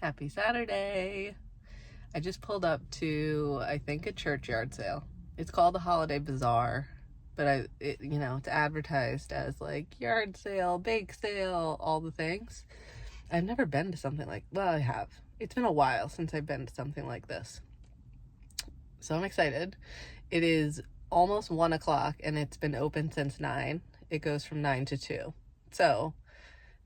Happy Saturday. I just pulled up to, I think, a churchyard sale. It's called the Holiday Bazaar, but it's advertised as like yard sale, bake sale, all the things. I've never been to something well, I have. It's been a while since I've been to something like this. So I'm excited. It is almost 1 o'clock and it's been open since 9. It goes from 9 to 2. So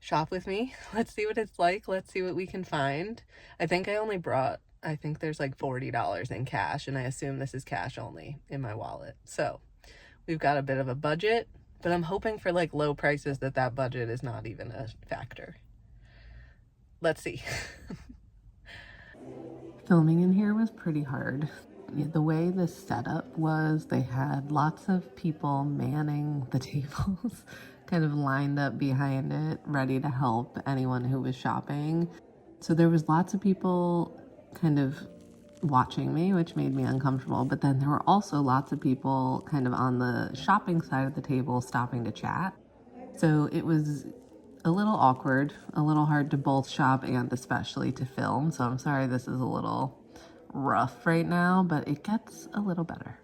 shop with me. Let's see what it's like. Let's see what we can find. I think there's like $40 in cash, and I assume this is cash only in my wallet. So we've got a bit of a budget, but I'm hoping for like low prices that budget is not even a factor. Let's see. Filming in here was pretty hard. The way this setup was, they had lots of people manning the tables, kind of lined up behind it, ready to help anyone who was shopping. So there was lots of people kind of watching me, which made me uncomfortable. But then there were also lots of people kind of on the shopping side of the table stopping to chat. So it was a little awkward, a little hard to both shop and especially to film. So I'm sorry this is a little rough right now, but it gets a little better.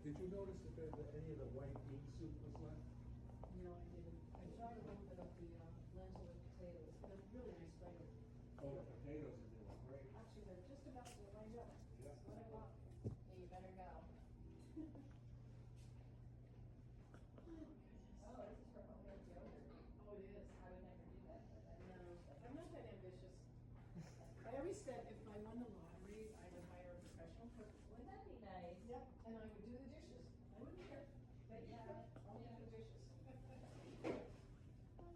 Did you notice if any of the white bean soup was left? No, I didn't. I tried a little bit of the lentil with potatoes. They're really nice flavor. Oh, the potatoes are doing great. Actually, they're just about to wind up. Yeah. That's what I thought. Yeah, you better go. Oh, this is for homemade yogurt. Oh, it is. I would never do that, but I No, know. I'm not that ambitious. I always said if I won the lottery, I would hire a professional cook. Wouldn't that be nice? Yep, and I would do the dishes. I wouldn't care. But yeah, I'll do the dishes. Oh,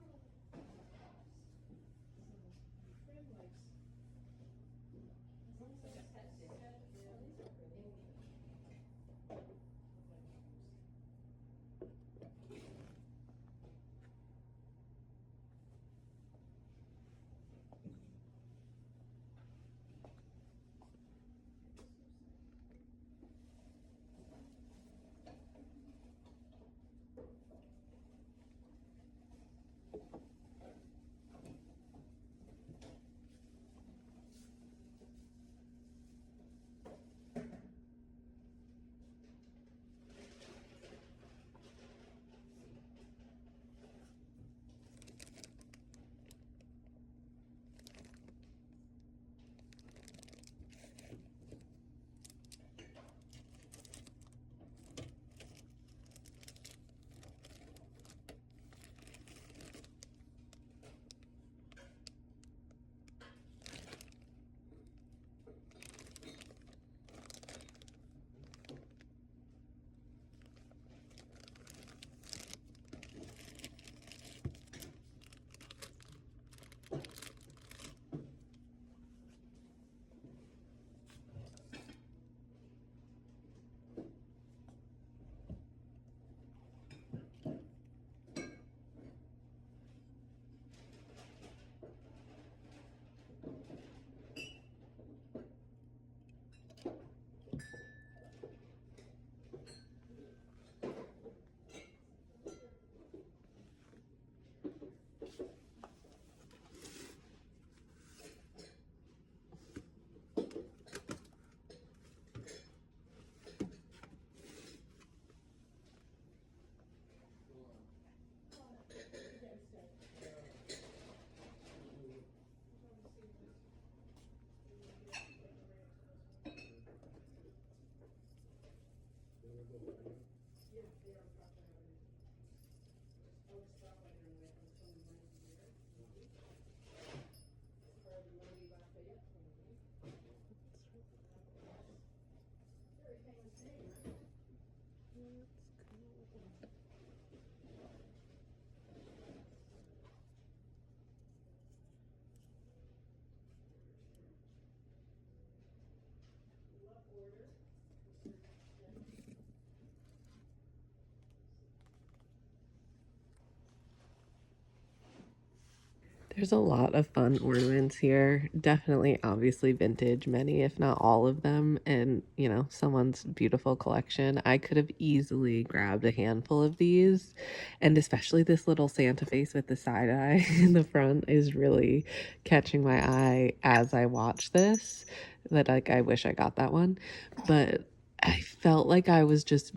There's a lot of fun ornaments here. Definitely, obviously vintage, many, if not all of them, and you know, someone's beautiful collection. I could have easily grabbed a handful of these, and especially this little Santa face with the side eye in the front is really catching my eye as I watch this. That, like, I wish I got that one, but I felt like I was just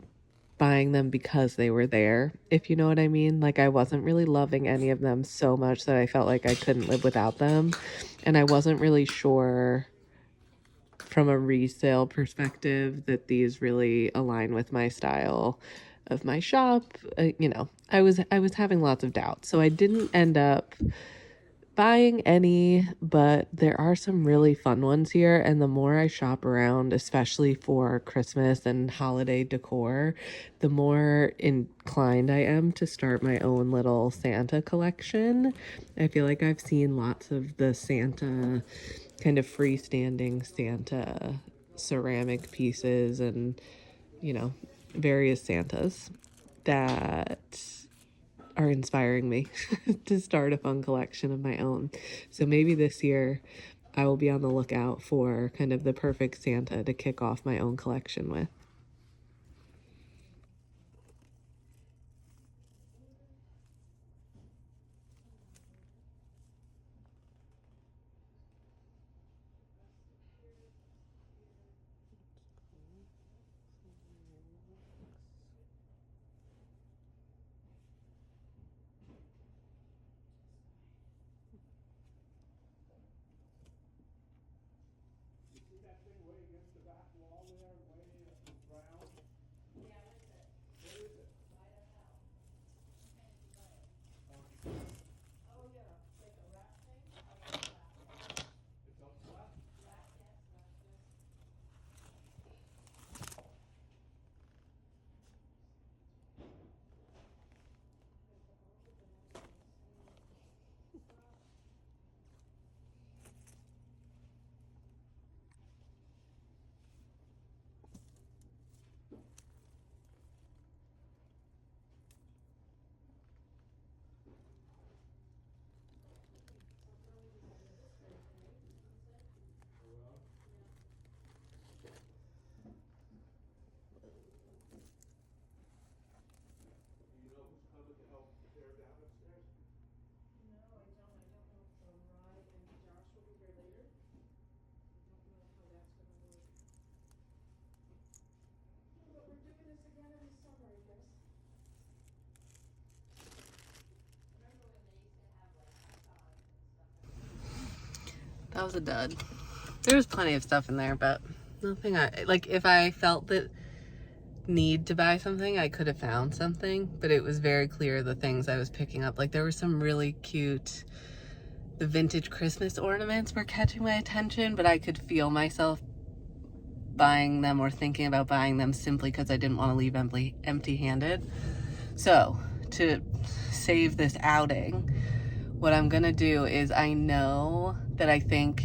buying them because they were there, if you know what I mean. Like, I wasn't really loving any of them so much that I felt like I couldn't live without them. And I wasn't really sure from a resale perspective that these really align with my style of my shop. You know, I was having lots of doubts. So I didn't end up buying any, but there are some really fun ones here, and the more I shop around, especially for Christmas and holiday decor, the more inclined I am to start my own little Santa collection. I feel like I've seen lots of the Santa, kind of freestanding Santa ceramic pieces and, you know, various Santas that are inspiring me to start a fun collection of my own. So maybe this year I will be on the lookout for kind of the perfect Santa to kick off my own collection with. You see that thing way against the back wall there, way round? Yeah, what is it? What is it? I don't know. Oh, yeah, like a wrap thing? It's up flat? Black, yes, black, yes. Do you know who's coming to help tear down upstairs? No, I don't know if Rye and Josh will be here later. I don't know how that's gonna work. No, but we're doing this again every summer, I guess. Remember when they used to have like hot dogs and stuff? That was a dud. There was plenty of stuff in there, but nothing like. If I felt that need to buy something, I could have found something, but it was very clear the things I was picking up. Like, there were some really cute, the vintage Christmas ornaments were catching my attention, but I could feel myself buying them or thinking about buying them simply because I didn't want to leave empty-handed. So to save this outing, what I'm gonna do is, I know that I think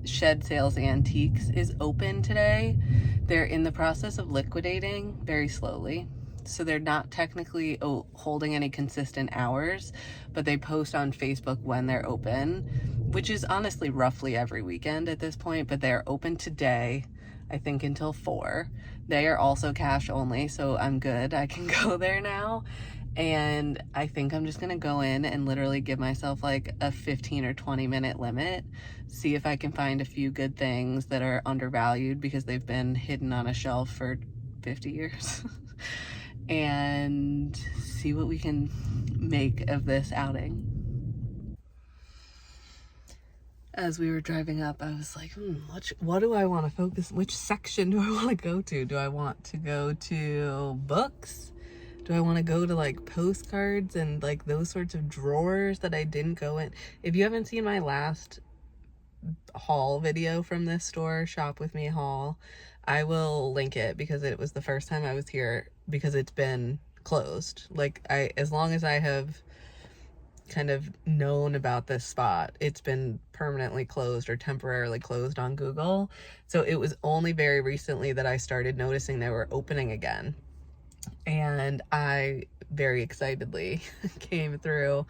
Shed Sales Antiques is open today. They're in the process of liquidating very slowly, so they're not technically holding any consistent hours, but they post on Facebook when they're open, which is honestly roughly every weekend at this point. But they're open today, I think, until 4. They are also cash only, so I'm good. I can go there now. And I think I'm just gonna go in and literally give myself like a 15 or 20 minute limit, see if I can find a few good things that are undervalued because they've been hidden on a shelf for 50 years and see what we can make of this outing. As we were driving up, I was like, what do I want to focus? Which section do I want to go to? Do I want to go to books? Do I want to go to like postcards and like those sorts of drawers that I didn't go in? If you haven't seen my last haul video from this store, Shop With Me haul, I will link it because it was the first time I was here, because it's been closed. Like, as long as I have kind of known about this spot, it's been permanently closed or temporarily closed on Google. So it was only very recently that I started noticing they were opening again. And I very excitedly came through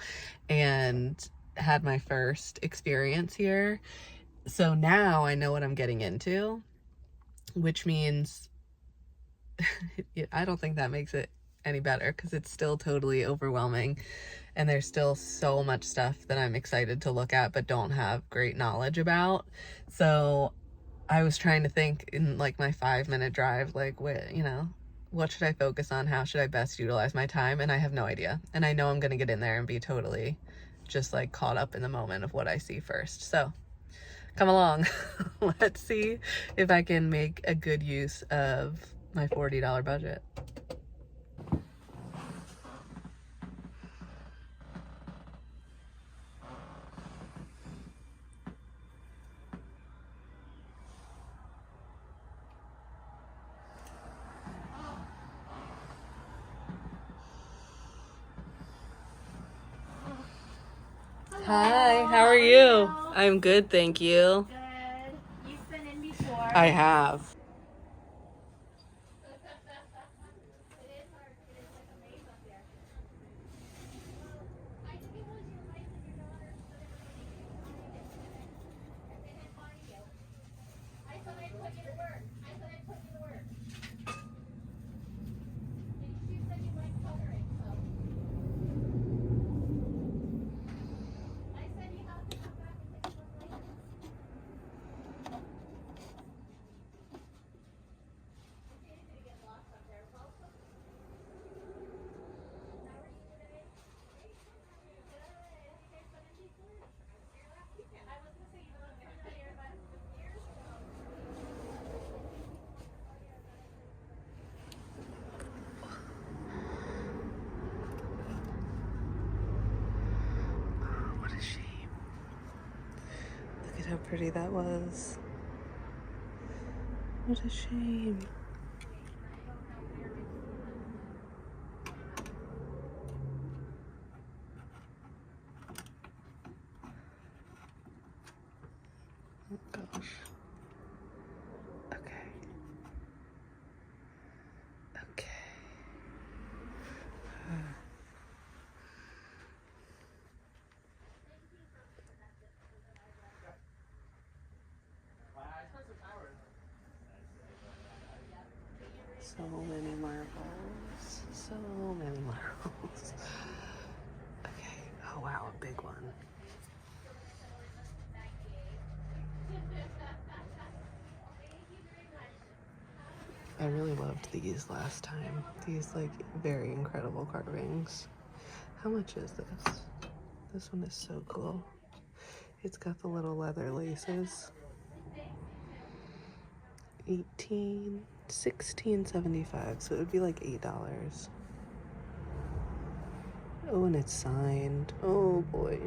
and had my first experience here. So now I know what I'm getting into, which means I don't think that makes it any better because it's still totally overwhelming and there's still so much stuff that I'm excited to look at but don't have great knowledge about. So I was trying to think in like my 5-minute drive, like, what should I focus on? How should I best utilize my time? And I have no idea. And I know I'm going to get in there and be totally just like caught up in the moment of what I see first. So come along. Let's see if I can make a good use of my $40 budget. Hi, how are you? I'm good, thank you. Good. You've been in before. I have. It is hard. It is like a maze up there. I think it was your wife and your daughter so they were getting you. They didn't find you. I thought I'd put you to work. And she said you like coloring, so. I said you have to come back and take a look later. It's easy to get lost up there. Welcome. How are you today? Great. How are you? Good. Have you guys been in before? I was here last weekend. I was gonna say you were familiar, but years ago. What a shame. Look at how pretty that was. What a shame. Oh gosh. Okay. Okay. So many marbles. So many marbles. Okay. Oh wow, a big one. I really loved these last time. These like very incredible carvings. How much is this? This one is so cool. It's got the little leather laces. 16.75, so it would be like $8. Oh, and it's signed. Oh boy.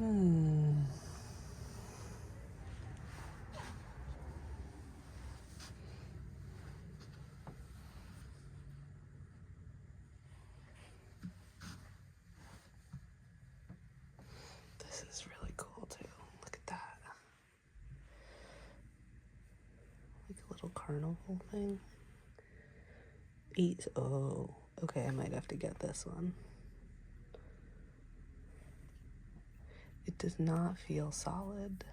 Mm. This is really cool too. Look at that. Like a little carnival thing. Oh, okay, I might have to get this one. It does not feel solid.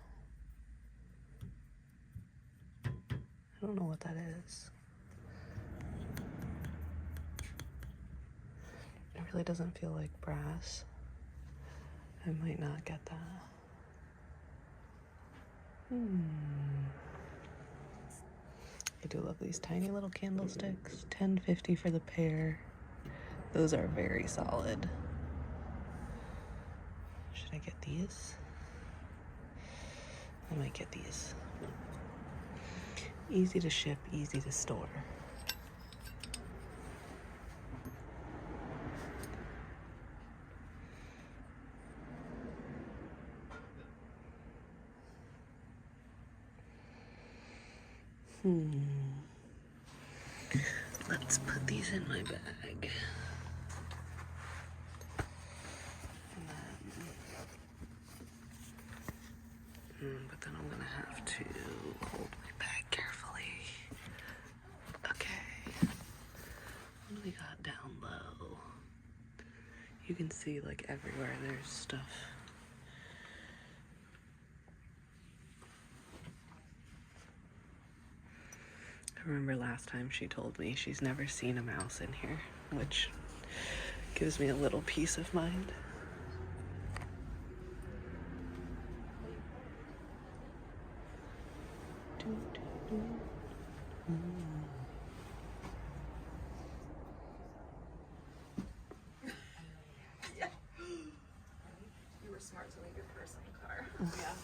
I don't know what that is. It really doesn't feel like brass. I might not get that. I do love these tiny little candlesticks. $10.50 for the pair. Those are very solid. Should I get these? I might get these. Easy to ship, easy to store. Let's put these in my bag. And then But then I'm gonna have to hold my bag carefully. Okay. What do we got down low? You can see like everywhere there's stuff. I remember last time she told me she's never seen a mouse in here, which gives me a little peace of mind. You were smart to leave your purse in the car. Yeah.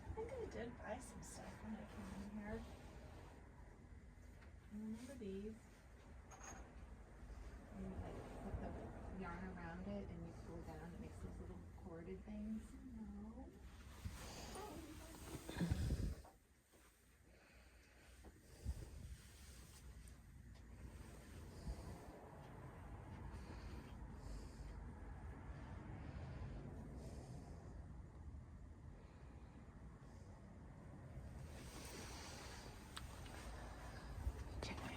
I think I did buy some stuff when I came in here. Remember these? And you like put the yarn around it and you pull down, it makes those little corded things. No. Okay.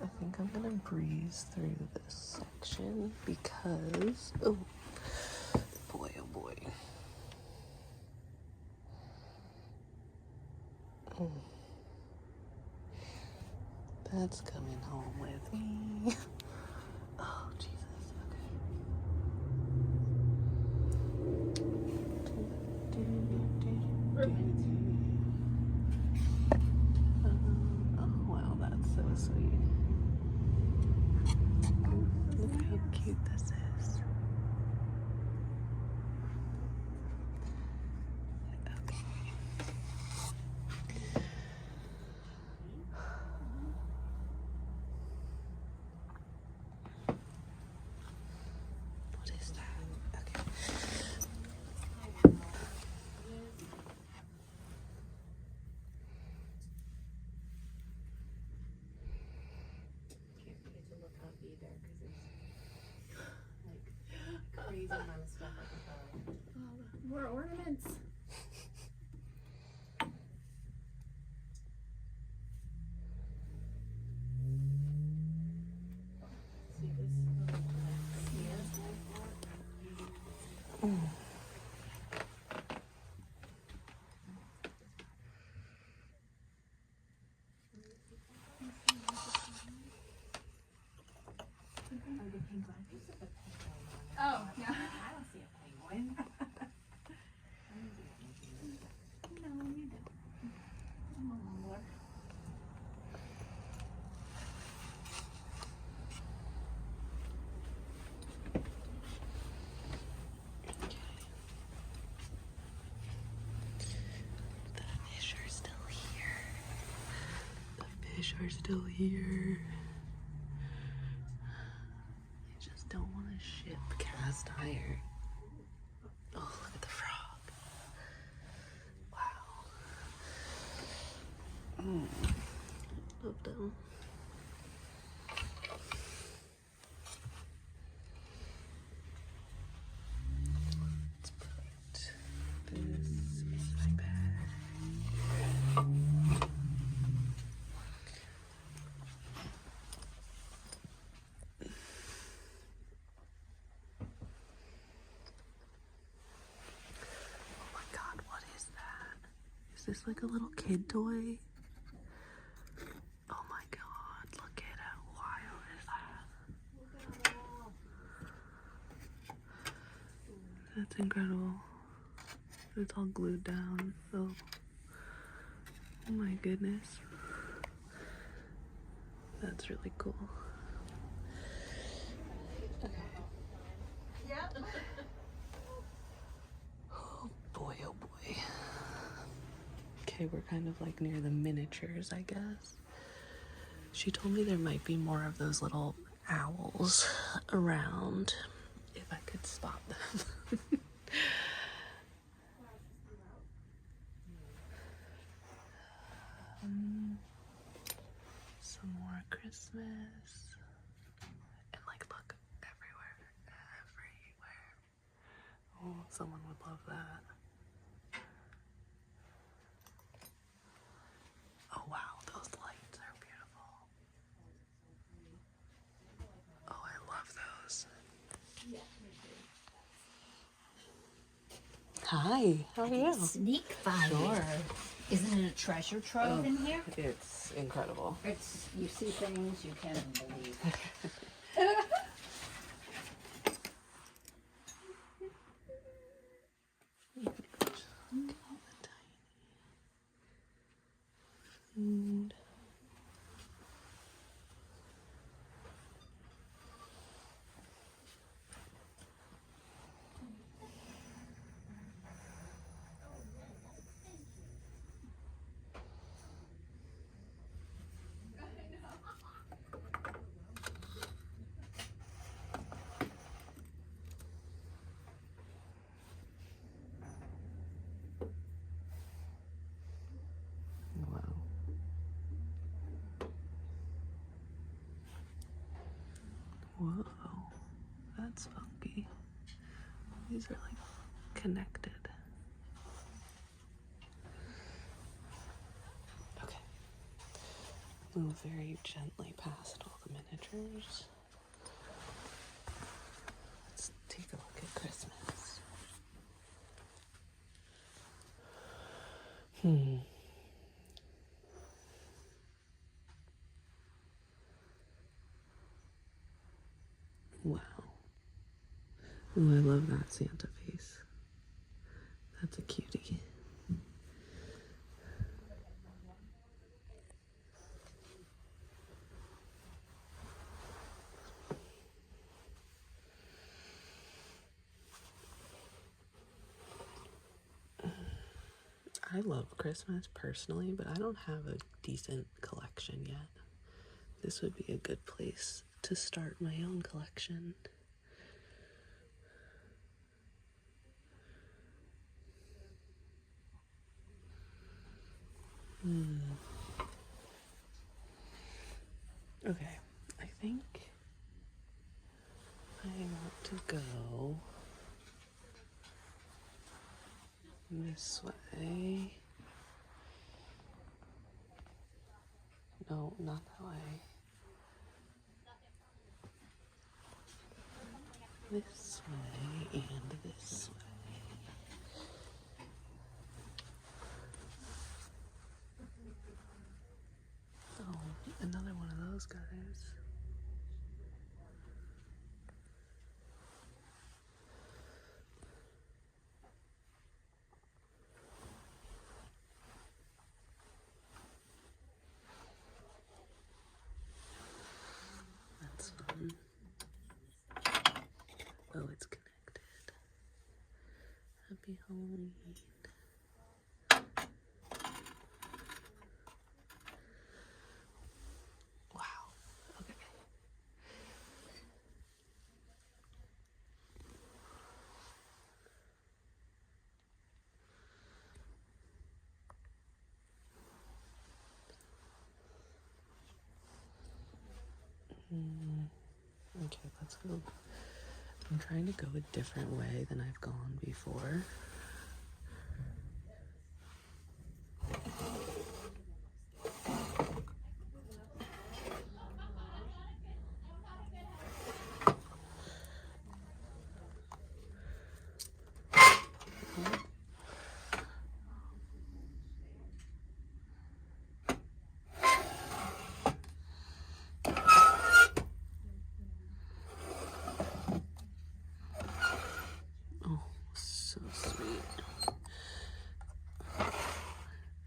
I think I'm gonna breeze through this section because, oh boy, oh boy. Mm. That's coming home with me. Oh, Jesus, okay. Oh, wow, that's so sweet. Look how cute this is. Okay. What is that? Okay. Can't forget to look up either because there's like crazy amount of stuff I can buy. More ornaments. See this little stand I bought? Oh, the penguin. You said the penguin on it. Oh, yeah. I don't see a penguin. No, you don't. I'm a mumbler. The fish are still here. The fish are still here. I just don't want to ship cast iron. Oh, look at the frog. Wow. Love them. Let's put this in my bag. Oh my God, what is that? Is this like a little kid toy? Oh my God, look at how wild is that? That's incredible. It's all glued down. Oh my goodness. That's really cool. Okay. Oh boy, oh boy. Okay, we're kind of like near the miniatures, I guess. She told me there might be more of those little owls around if I could spot them. Some more Christmas. And like, look, everywhere. Oh, someone would love that. Oh wow, those lights are beautiful. Oh, I love those. Hi, how are you? Sneak by Sure. here. Isn't it a treasure trove in here? It's incredible. It's, you see things you can't believe. And wow. Whoa, that's funky. These are like connected. Okay. Move very gently past all the miniatures. Let's take a look at Christmas. Wow. Oh, I love that Santa face. That's a cutie. I love Christmas personally, but I don't have a decent collection yet. This would be a good place to start my own collection. Okay, I think I want to go this way. No, not that way. This way and this way. Oh, another one of those guys. That's fun. Oh, it's connected. Happy Halloween. Wow. Okay. Okay, let's go. I'm trying to go a different way than I've gone before.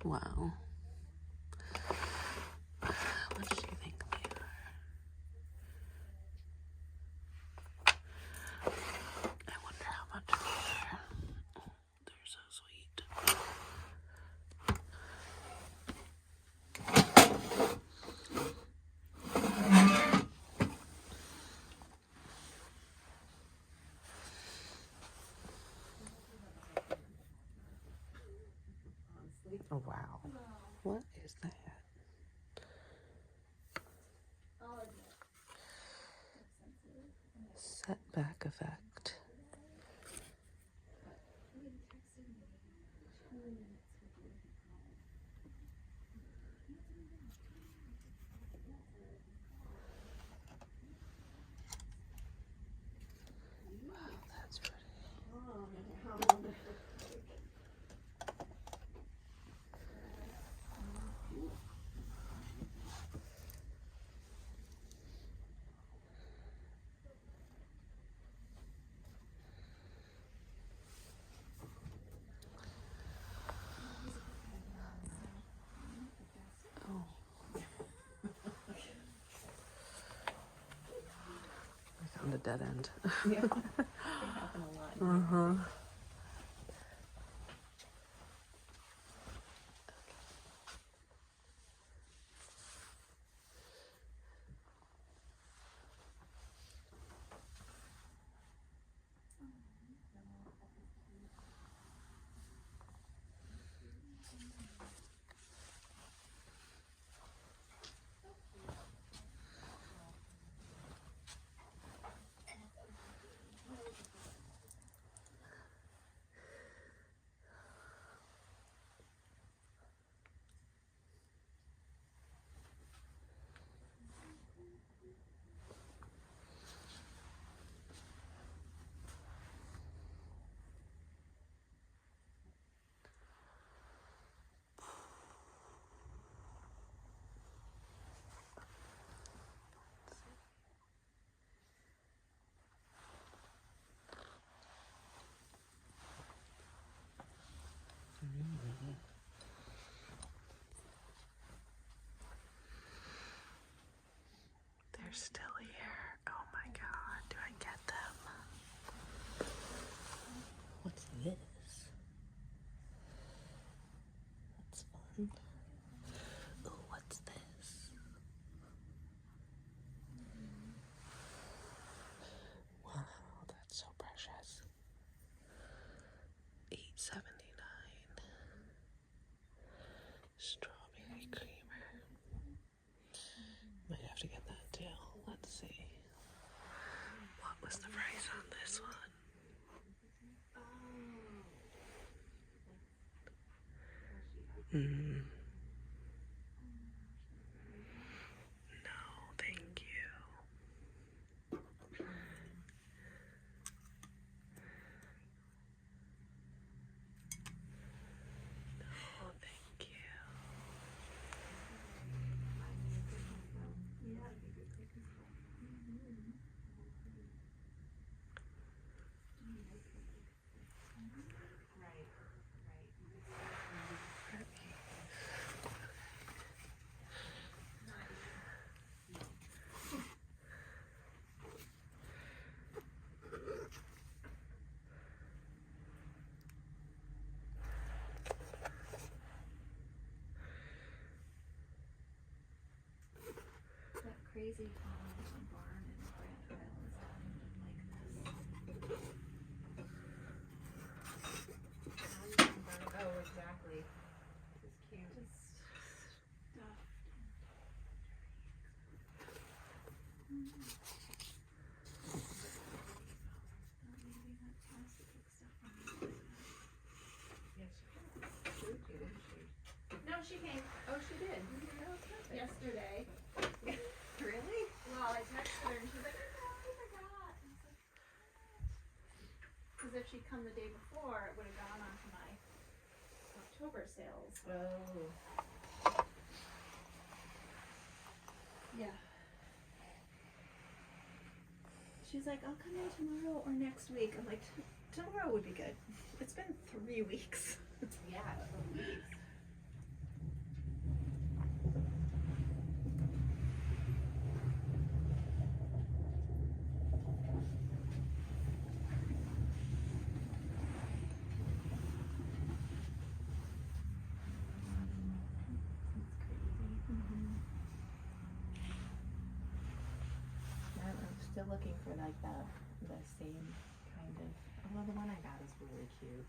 Wow. What do you think they are? I wonder how much they are. Oh, they're so sweet. Oh, wow. What is that? Setback effect. Wow, that's pretty. Oh. I found a dead end. Yeah. It happened a lot. Uh-huh. They're still here. Oh my god, do I get them? What's this? That's fun. Oh, what's this? Wow, that's so precious. $8.79. Strawberry creamer. Might have to get that too. Let's see. What was the price on this one? No, thank you. No, thank you. That crazy barn in Grand Island sounded like this. Oh, exactly. It's cute. Stuff. Maybe that plastic stuff on it. Yes, she didn't she? No, she came. Oh, she did. Yesterday. Really? Well, I texted her and she's like, oh, I forgot. And I was like, because if she'd come the day before, it would have gone on to my October sales. Oh. Yeah. She's like, I'll come in tomorrow or next week. I'm like, tomorrow would be good. It's been 3 weeks. Yeah, for weeks. still looking for like the same kind of. Well, the one I got is really cute,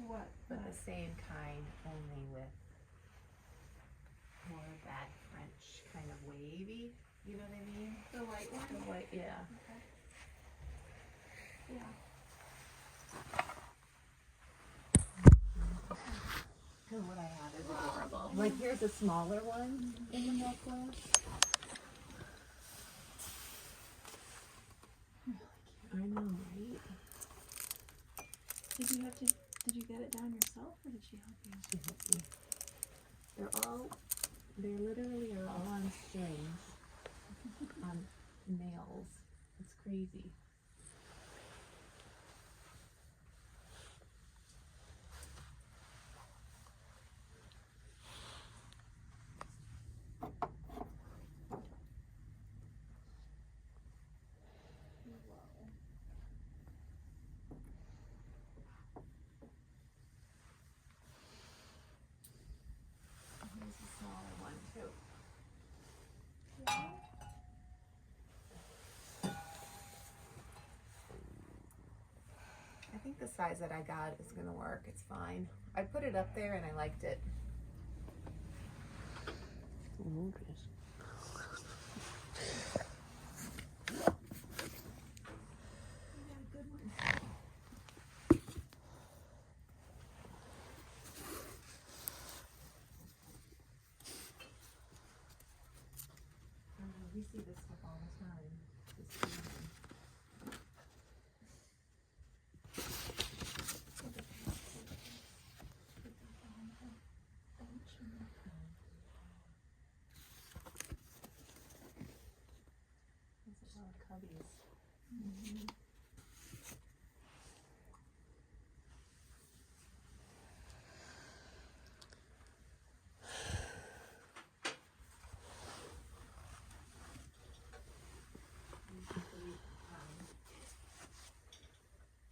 What? but the same kind, only with more of that French kind of wavy. You know what I mean? The white one? The white, yeah. Okay. Yeah. And what I have is adorable. Like here's a smaller one in the necklace. I know, right? Did you get it down yourself or did she help you? She helped me. They literally are all on strings, on nails. It's crazy. Here's a smaller one too. I think the size that I got is gonna work. It's fine. I put it up there and I liked it. We see this stuff all the time. This season. There's a lot of cubbies.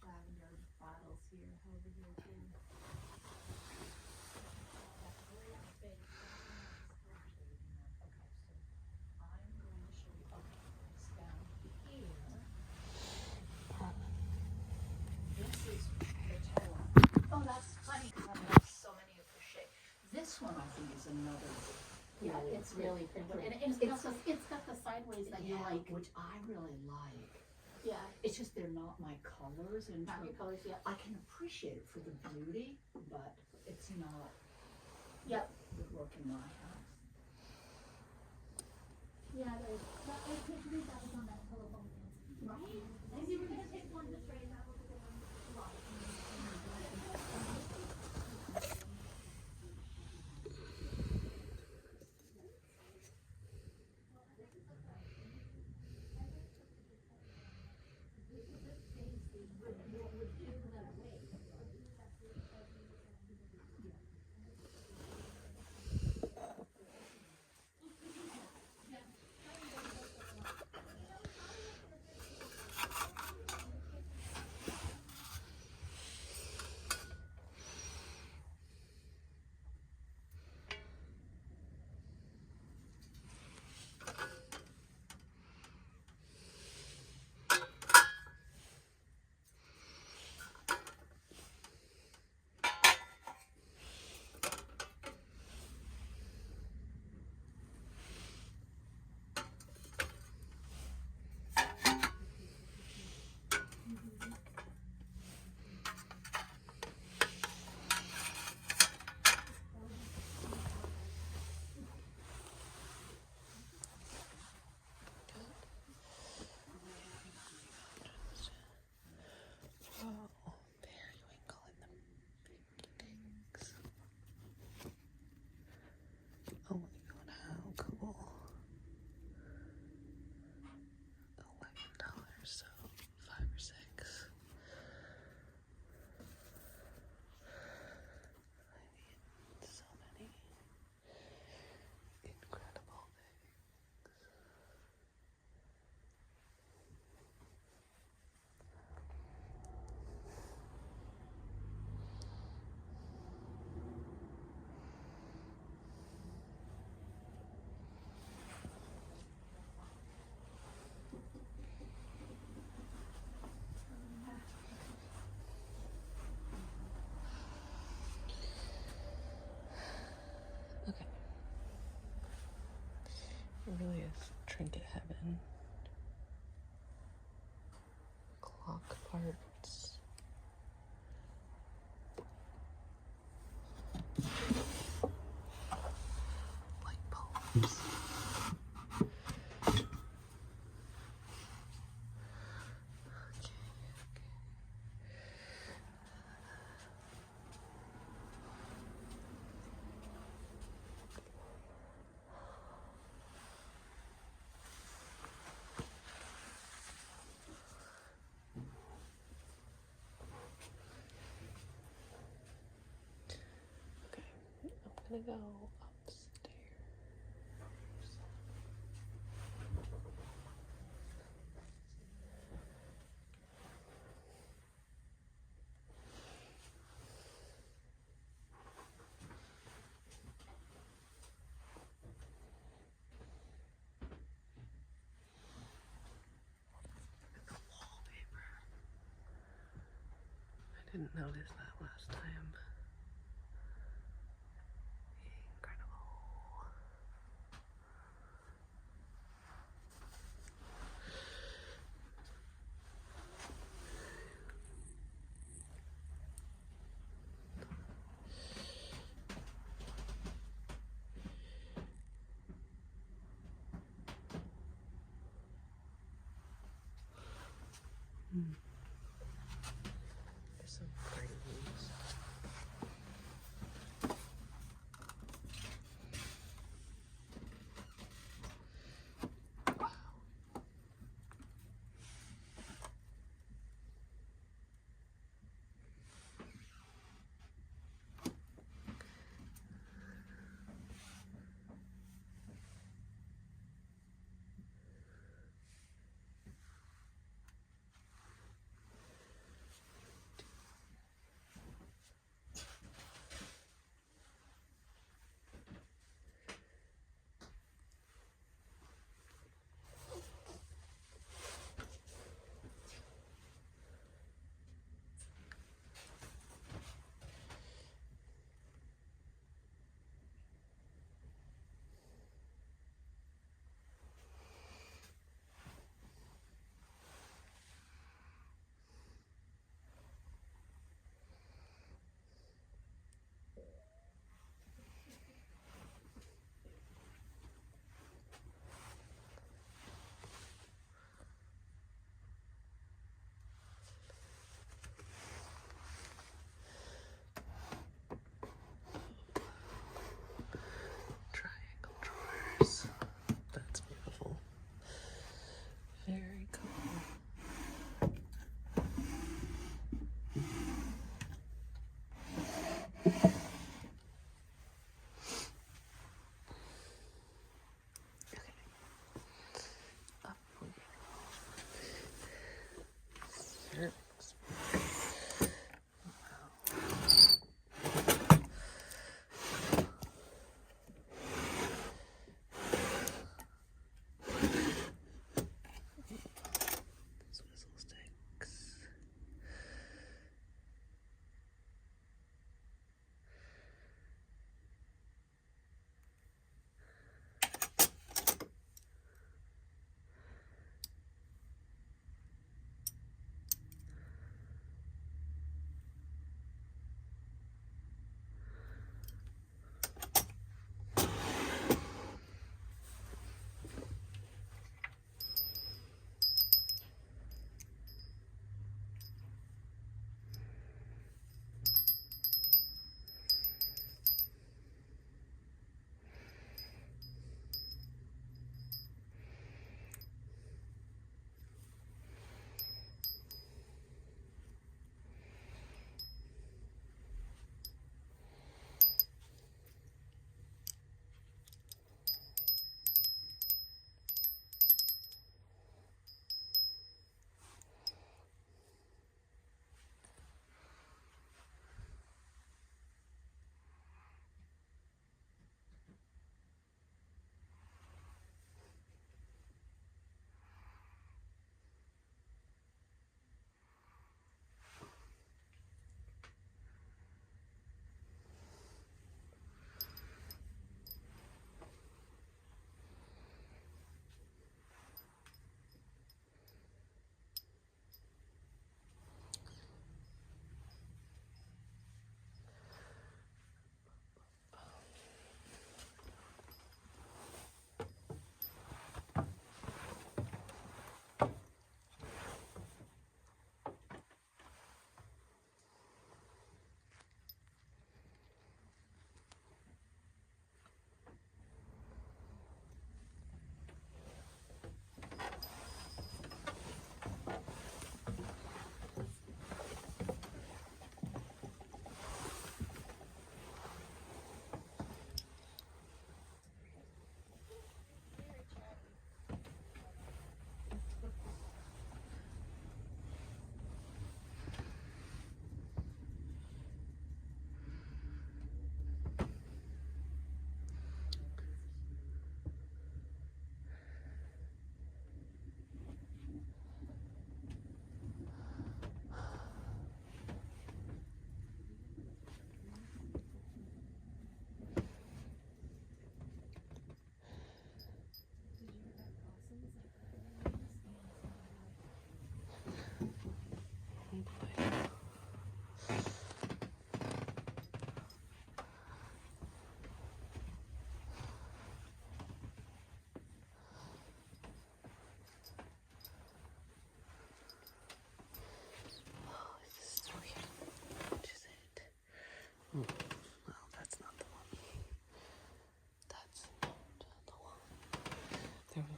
Lavender bottles here, over here too. Oh, that's funny because I have so many of crochet. This one I think is another. Yeah, it's really pretty. And it's got the sideways that you like. Which I really like. Yeah. It's just they're not my colors, and Not your colors yet. I can appreciate it for the beauty, but it's not Yep. the look in my house. Yeah, there's. I can't believe that was on that telephone. Right? If you were gonna pick one to trade, that was a good one. cabin. Clock parts. Light bulbs. I'm gonna go upstairs. The wallpaper. I didn't notice that last time. Incredible. There's some frames.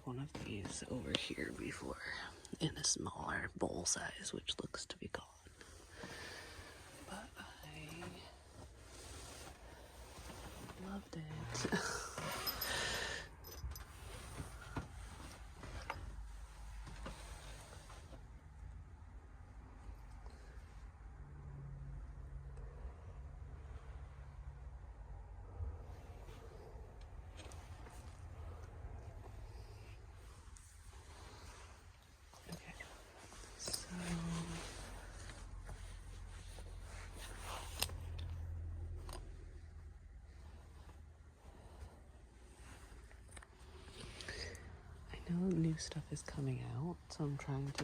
one of these over here before in a smaller bowl size, which looks to be gone. But I loved it. I know new stuff is coming out, so I'm trying to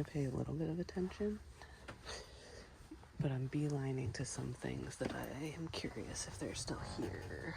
pay a little bit of attention. But I'm beelining to some things that I am curious if they're still here.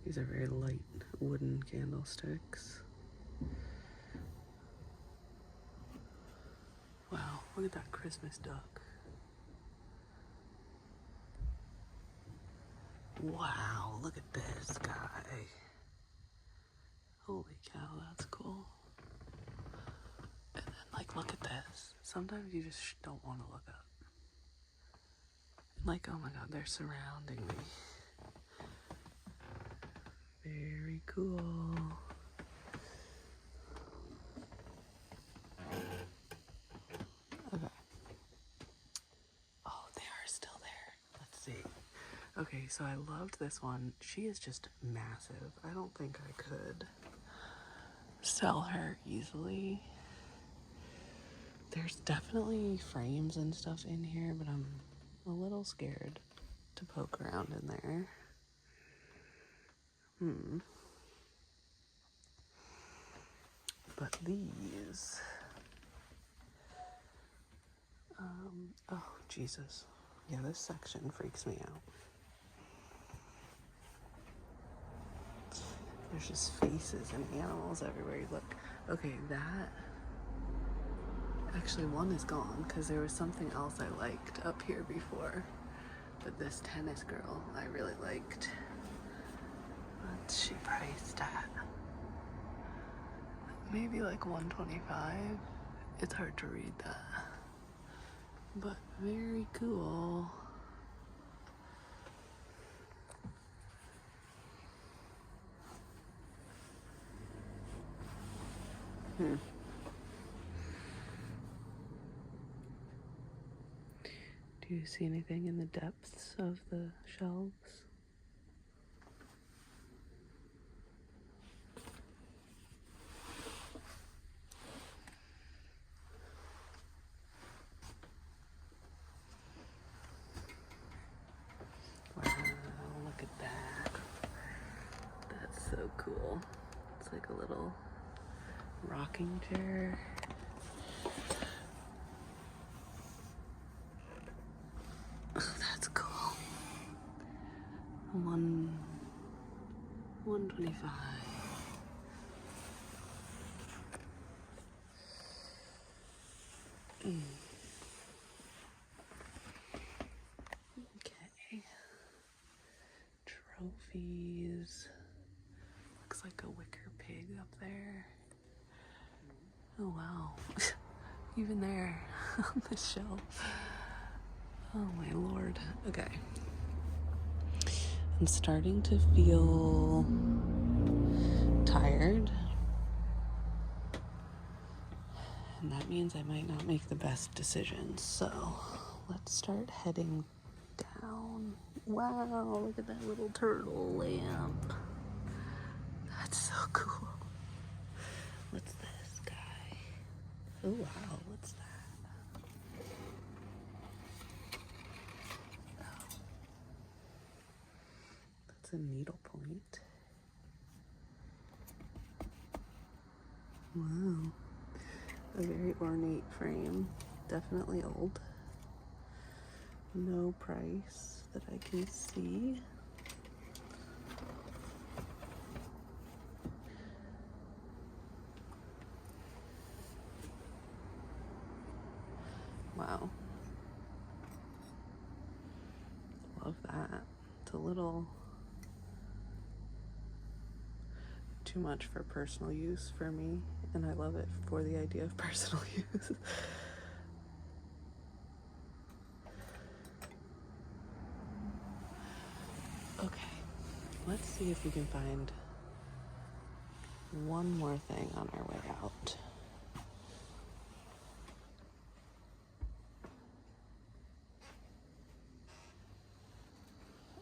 These are very light wooden candlesticks. Wow, look at that Christmas duck. Wow, look at this guy. Holy cow, that's cool. And then, like, look at this. Sometimes you just don't want to look up. Like, oh my god, they're surrounding me. Very cool. Okay. Oh, they are still there. Let's see. Okay, so I loved this one. She is just massive. I don't think I could sell her easily. There's definitely frames and stuff in here, but I'm a little scared to poke around in there. But these, oh Jesus. Yeah, this section freaks me out. There's just faces and animals everywhere you look. Okay, that, actually one is gone because there was something else I liked up here before. But this tennis girl I really liked. What's she priced at? Maybe like $125. It's hard to read that. But very cool. Do you see anything in the depths of the shelves? Wow, look at that. That's so cool. It's like a little rocking chair. Oh, that's cool. 125. Okay. Trophies. Looks like a wicker pig up there. Oh wow. Even there on the shelf. Oh my lord. Okay. I'm starting to feel tired. And that means I might not make the best decisions. So let's start heading down. Wow, look at that little turtle lamp. That's so cool. What's this guy? Oh wow, what's that? It's a needlepoint. Wow. A very ornate frame. Definitely old. No price that I can see. Wow. Love that. It's a little too much for personal use for me, and I love it for the idea of personal use. Okay, let's see if we can find one more thing on our way out.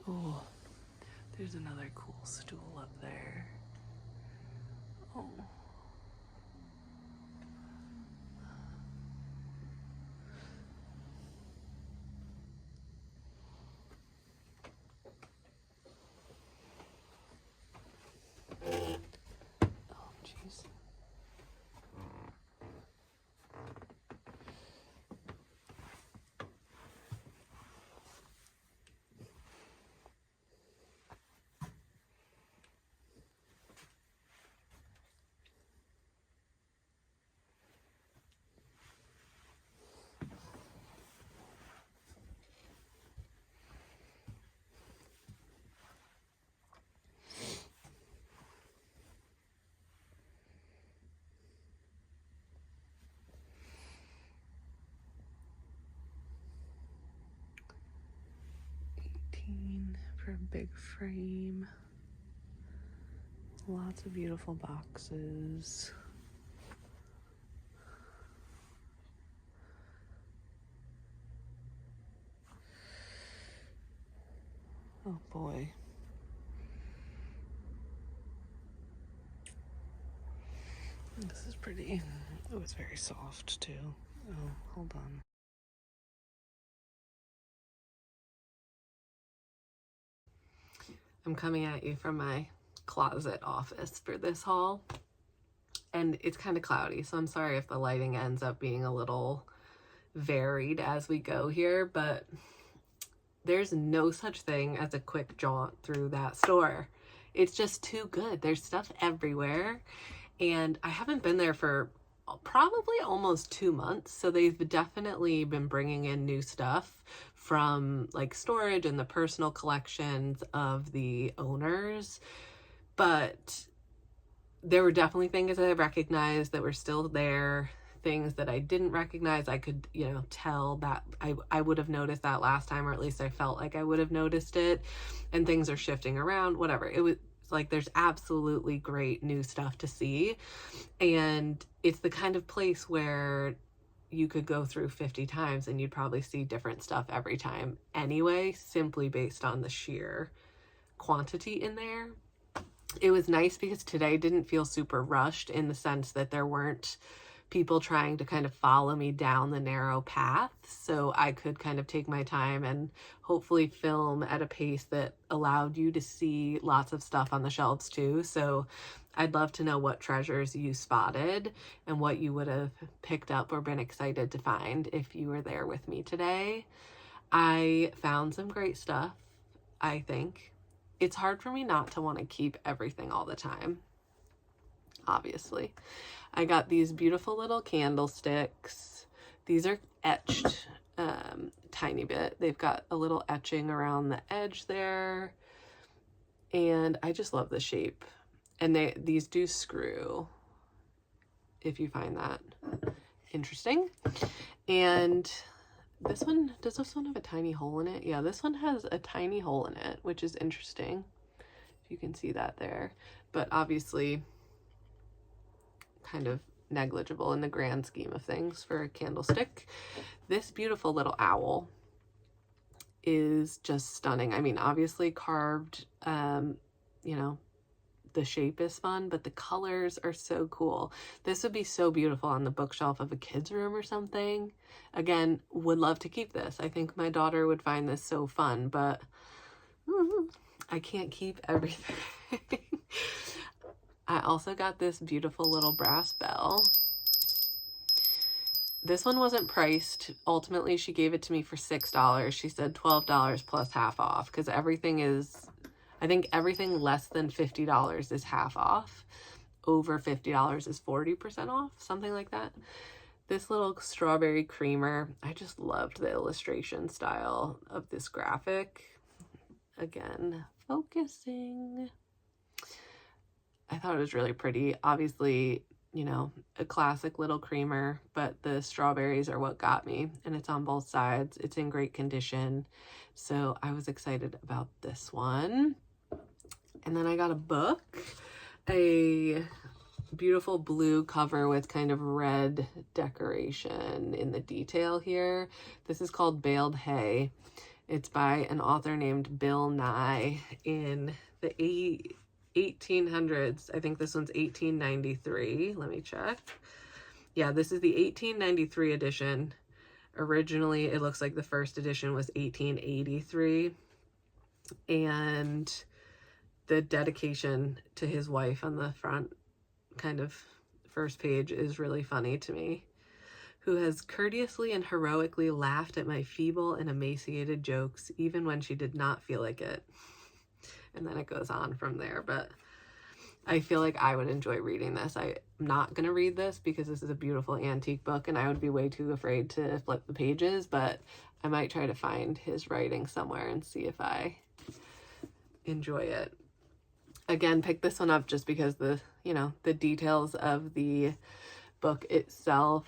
Oh, there's another cool stool up there. Oh. Oh, jeez. For a big frame. Lots of beautiful boxes. Oh boy. This is pretty. Oh, it's very soft too. Oh, hold on. I'm coming at you from my closet office for this haul, and it's kind of cloudy, so I'm sorry if the lighting ends up being a little varied as we go here, but there's no such thing as a quick jaunt through that store. It's just too good. There's stuff everywhere, and I haven't been there for probably almost 2 months, so they've definitely been bringing in new stuff from like storage and the personal collections of the owners, but there were definitely things that I recognized that were still there, things that I didn't recognize. I could, tell that I would have noticed that last time, or at least I felt like I would have noticed it, and things are shifting around, whatever. It was like there's absolutely great new stuff to see, and it's the kind of place where you could go through 50 times and you'd probably see different stuff every time anyway, simply based on the sheer quantity in there. It was nice because today didn't feel super rushed, in the sense that there weren't people trying to kind of follow me down the narrow path, so I could kind of take my time and hopefully film at a pace that allowed you to see lots of stuff on the shelves too. So I'd love to know what treasures you spotted and what you would have picked up or been excited to find if you were there with me today. I found some great stuff, I think. It's hard for me not to want to keep everything all the time, obviously. I got these beautiful little candlesticks. These are etched tiny bit. They've got a little etching around the edge there, and I just love the shape. And these do screw, if you find that interesting. And this one, does this one have a tiny hole in it? Yeah, this one has a tiny hole in it, which is interesting, if you can see that there. But obviously kind of negligible in the grand scheme of things for a candlestick. This beautiful little owl is just stunning. I mean, obviously carved, the shape is fun, but the colors are so cool. This would be so beautiful on the bookshelf of a kid's room or something. Again, would love to keep this. I think my daughter would find this so fun, but I can't keep everything. I also got this beautiful little brass bell. This one wasn't priced. Ultimately, she gave it to me for $6. She said $12 plus half off, because everything is, I think everything less than $50 is half off. Over $50 is 40% off, something like that. This little strawberry creamer, I just loved the illustration style of this graphic. Again, focusing. I thought it was really pretty. Obviously, you know, a classic little creamer, but the strawberries are what got me, and it's on both sides. It's in great condition, so I was excited about this one. And then I got a book, a beautiful blue cover with kind of red decoration in the detail here. This is called Baled Hay. It's by an author named Bill Nye in the 1800s. I think this one's 1893. Let me check. Yeah, this is the 1893 edition. Originally, it looks like the first edition was 1883. And the dedication to his wife on the front kind of first page is really funny to me. Who has courteously and heroically laughed at my feeble and emaciated jokes, even when she did not feel like it. And then it goes on from there, but I feel like I would enjoy reading this. I'm not going to read this because this is a beautiful antique book and I would be way too afraid to flip the pages, but I might try to find his writing somewhere and see if I enjoy it. Again, pick this one up just because the details of the book itself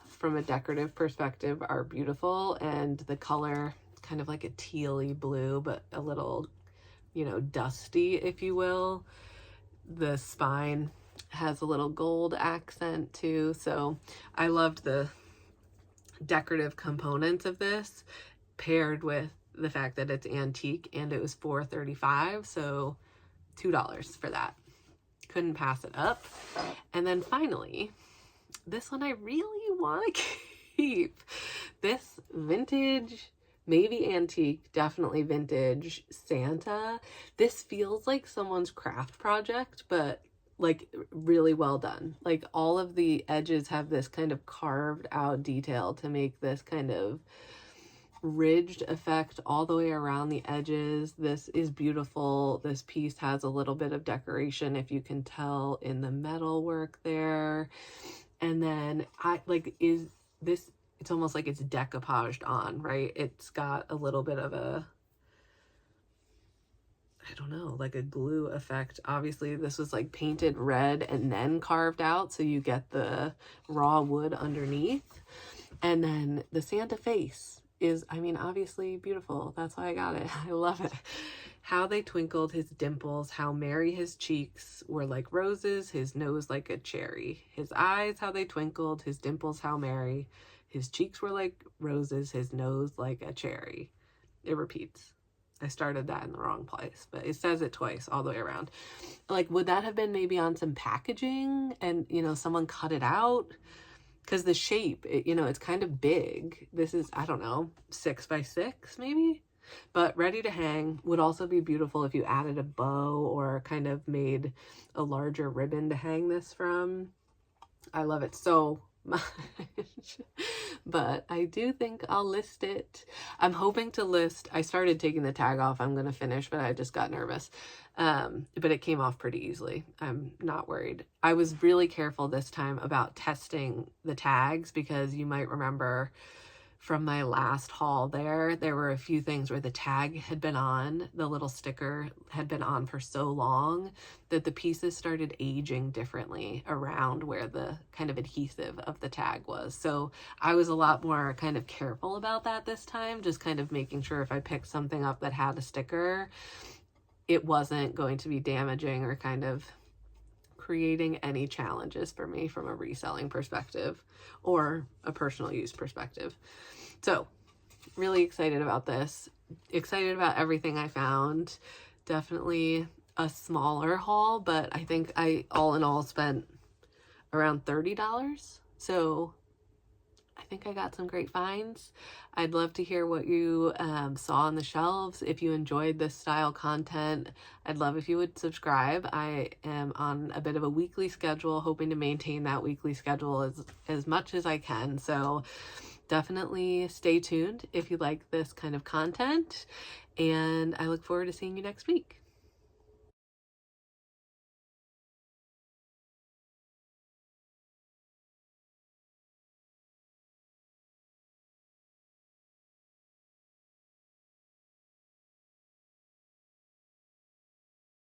from a decorative perspective are beautiful, and the color kind of like a tealy blue, but a little, dusty, if you will. The spine has a little gold accent too. So I loved the decorative components of this paired with the fact that it's antique, and it was $4.35. So $2 for that. Couldn't pass it up. And then finally, this one I really want to keep. This vintage, maybe antique, definitely vintage Santa. This feels like someone's craft project, but like really well done. Like all of the edges have this kind of carved out detail to make this kind of ridged effect all the way around the edges. This is beautiful. This piece has a little bit of decoration, if you can tell, in the metal work there. And then it's almost like it's decoupaged on, right? It's got a little bit of a, I don't know, like a glue effect. Obviously this was like painted red and then carved out, so you get the raw wood underneath. And then the Santa face is, obviously beautiful. That's why I got it. I love it. How they twinkled his dimples, how merry his cheeks were like roses, his nose like a cherry. His eyes, how they twinkled, his dimples, how merry. His cheeks were like roses, his nose like a cherry. It repeats. I started that in the wrong place, but it says it twice all the way around. Like, would that have been maybe on some packaging and, someone cut it out? Because the shape, it's kind of big. This is, I don't know, 6 by 6 maybe? But ready to hang. Would also be beautiful if you added a bow or kind of made a larger ribbon to hang this from. I love it so much. But I do think I'll list it. I'm hoping to list, I started taking the tag off. I'm going to finish, but I just got nervous. But it came off pretty easily. I'm not worried. I was really careful this time about testing the tags, because you might remember from my last haul there were a few things where the tag had been on, the little sticker had been on for so long that the pieces started aging differently around where the kind of adhesive of the tag was. So I was a lot more kind of careful about that this time, just kind of making sure if I picked something up that had a sticker, it wasn't going to be damaging or kind of creating any challenges for me from a reselling perspective or a personal use perspective. So really excited about this. Excited about everything I found. Definitely a smaller haul, but I think I all in all spent around $30. So I think I got some great finds. I'd love to hear what you saw on the shelves. If you enjoyed this style content, I'd love if you would subscribe. I am on a bit of a weekly schedule, hoping to maintain that weekly schedule as much as I can. So definitely stay tuned if you like this kind of content, and I look forward to seeing you next week.